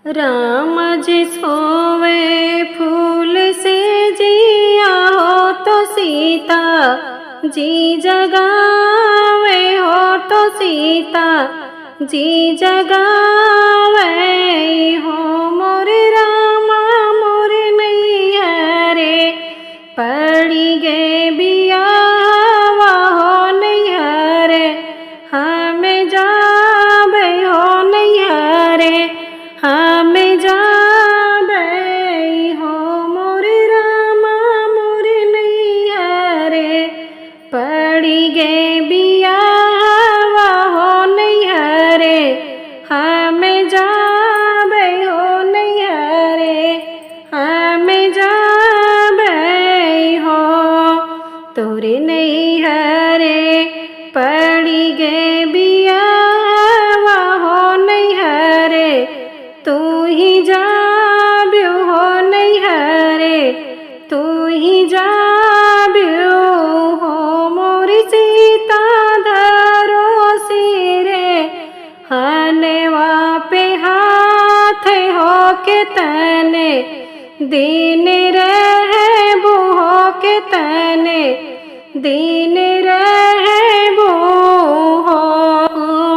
राम जी सोवे फूल से जिया हो तो सीता जी जगावे हो तो सीता जी जगावे हो। मोरे रामा मोरे नैया रे पड़ी गे बियावा हो नैया रे हमें जाबे हो नैया रे हमें जाबे हो। मोरे रामा मोरे नैया रे पड़ी गे बियावा हो नैया रे हमें जाबे हो नैया रे हमें जाबे हो। तोरे नैया रे पड़ी गे बियावा हो नैया रे तू ही जाब्यो हो नैया रे तू ही जाब्यो हो। मोरी सीता धरो सिरे हनेवा पे हाथ हो के तने दीन रहे बो हो के तने दीन रहे बो हो।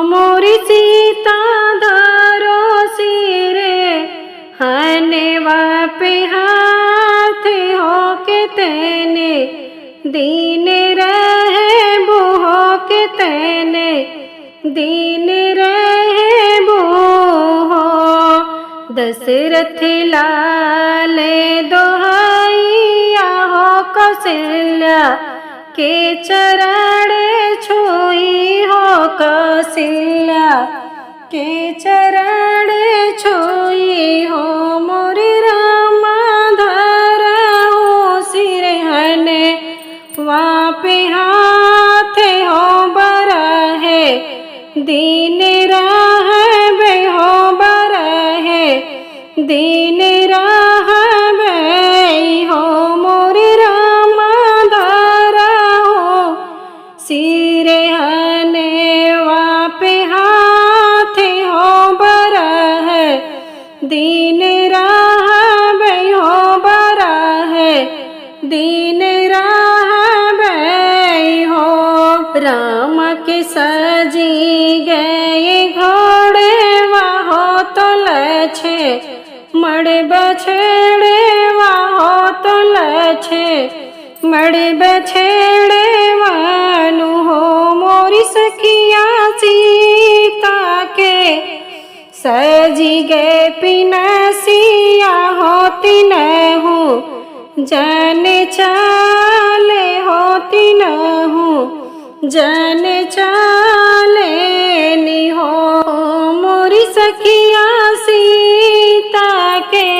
मोरी सीता धरो सिरे हनेवा पे हाथ हो के तने दीन रहे बो हो के तने दीन रहे बो हो। दशरथ लाल दोहाइया हो कौशल्या के चरण छुई हो कौशल्या के चरण छुई हो। मोरे रामा धरहु सिरहने वहाँ पे हाथ हो बरहे दीन रहबे हो बरहे दीन रहबे हो। मोरे रामा धरहु सिरहने वहाँ पे हाथ हो बरहे दीन रहबे हो बरहे दीन रहबे हो। राम के सजी गए घोड़े वाहो तो लछे मड़ बछड़े वाहो तो लछे मड़ बछड़े वानु हो। मोरी सखिया सीता के सजी गए पिनसिया होती न हूँ जाने चाले होती न हूँ जाने चाले नी हो। मोरी सखिया सीता के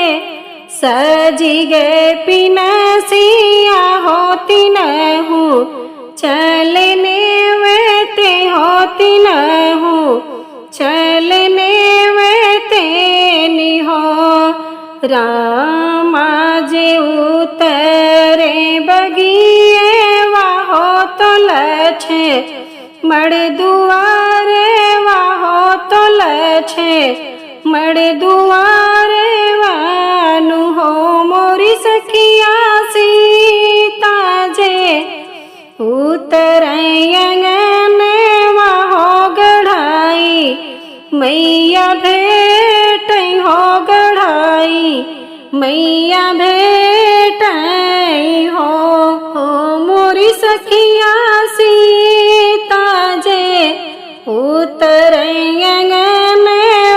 सजी गए पिनसिया होती न हूँ चलने वेते होती न हूँ चलने वेते नी हो। रामा जे उतरे बगिए वाहो तो लछे मड़ दुआरे वाहो तो लछे मड़ दुआरे वानु हो। मोरी सखिया सीता जे उतरे अंगन वाहो गढ़ाई मैया भेट हो गढ़ाई मैया भेट हो। मोरी सखिया सीता जे उतरे अंगन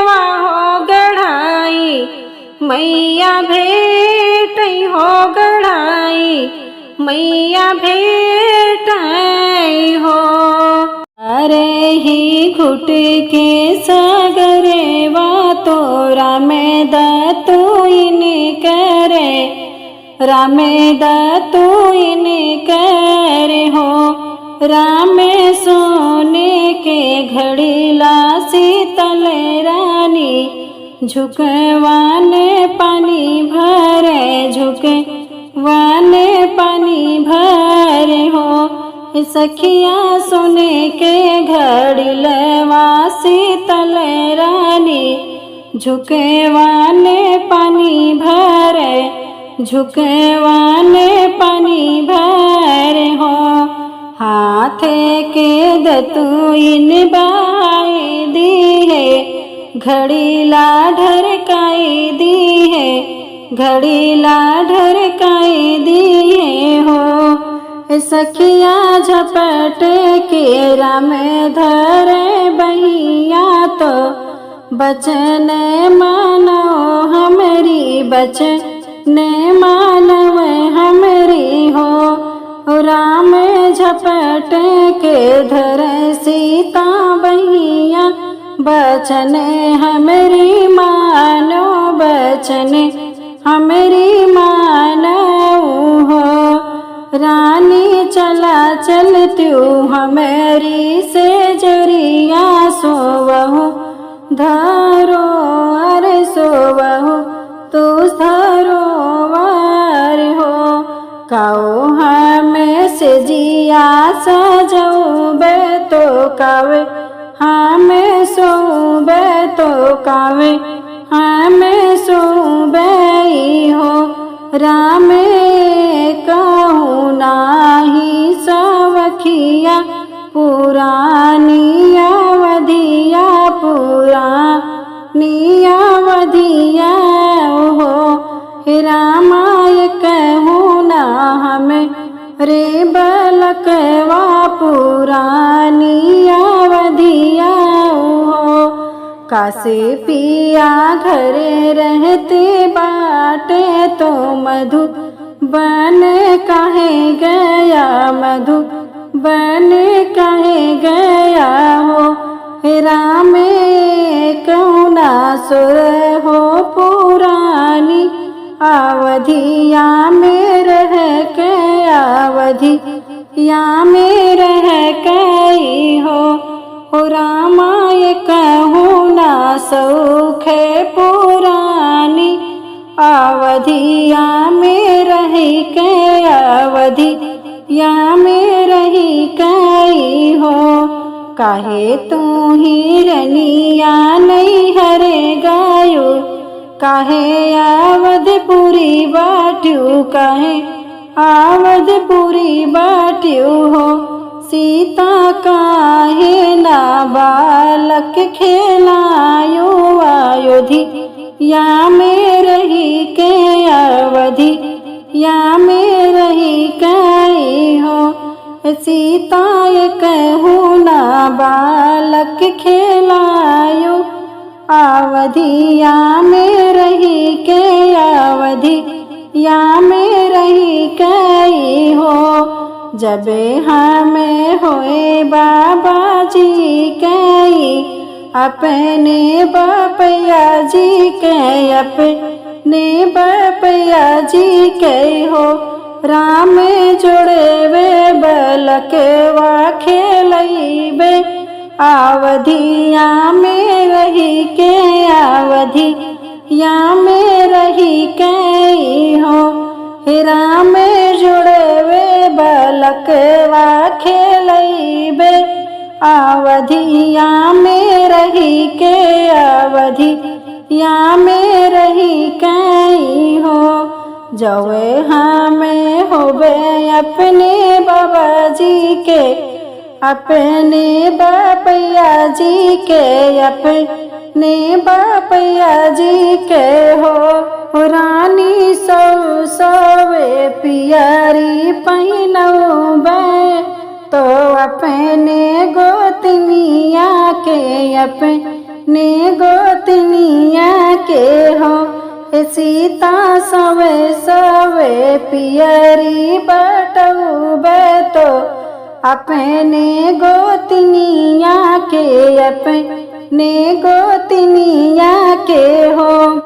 वाहो गढ़ाई मैया भेट हो गढ़ाई मैया भेट हो। अरे ही घुट के सागरे वा तोरा में दतुइन करे रामे दतुइन करे हो। राम सोने के घड़ीला शीतल रानी झुकवाने पानी भरे झुकवाने पानी भरे हो। सखिया सोने के घड़ीलवा शीतल रानी झुकेवाने पानी भरे, झुकेवाने पानी भरे हो। हाथे के दतुइन बाई दी है, घड़ी ला ढरकाई दी है, घड़ी ला ढरकाई दी है हो। सखिया झपट के राम धरे बहिया तो बचन मानो हमरी, बचन मानव हमरी हो। राम झपट के धरे सीता बहिया, बचन हमरी मानो, बचन हमरी मानो हो। रानी चला चलत्यू हमारी से जरिया सोवहु, धरो अरे सोवहु तू धरोवर हो। काओ हमें से जिया सजौबे तो कावे, हमें सोबे तो कावे, हमें सोबे हो। राम कहूँ नाही सवखिया, पुरानी अवधिया, पुरानी अवधिया हो। रामाय कहूँ ना हमें रे बलकवा, पुरानी अवधिया हो। कासे पिया घरे रहते बाटे तो मधु बन कहे गया, मधु बन कहे गया हो। राम कौना सुर हो, पुरानी अवधिया में रह के, अवधिया में रह गई हो। रामाय कहूँ ना सौख पुरानी अवधिया में रही के, अवधिया में रही गई हो। काहे तू ही रनिया नहीं हरे गायो, काहे अवधपुरी बाट्यू, काहे अवधपुरी बाट्यू हो। सीता काहे ना बालक खेलायो, अयोध्या में रही के, अवधिया में रही गई हो। सीता कहूँ ना बालक खेलायो, अवधिया में रही के, अवधिया में रही गई हो। जबे हमें होए बाबा जी कई, अपने बपैया जी के, अपने बपैया जी के हो। राम जोड़े वे बलकवा खेलैबे, अवधिया में रही के, अवधिया में रही गई हो। राम जुड़े वे बलकवा खेलैबे, अवधिया में रही के, अवधिया में रही गई हो। जवे हमें होबे अपने बाबा जी के, अपने बपैया जी के, अपने बपैया जी के हो। रानी सौ सवे पियरी पहिनौबे तो अपने गोतनिया के, अपने गोतनिया के हो। सीता सवे सवे पियरी बटौबे तो अपने गोतनिया के, अपने गोतनिया के हो।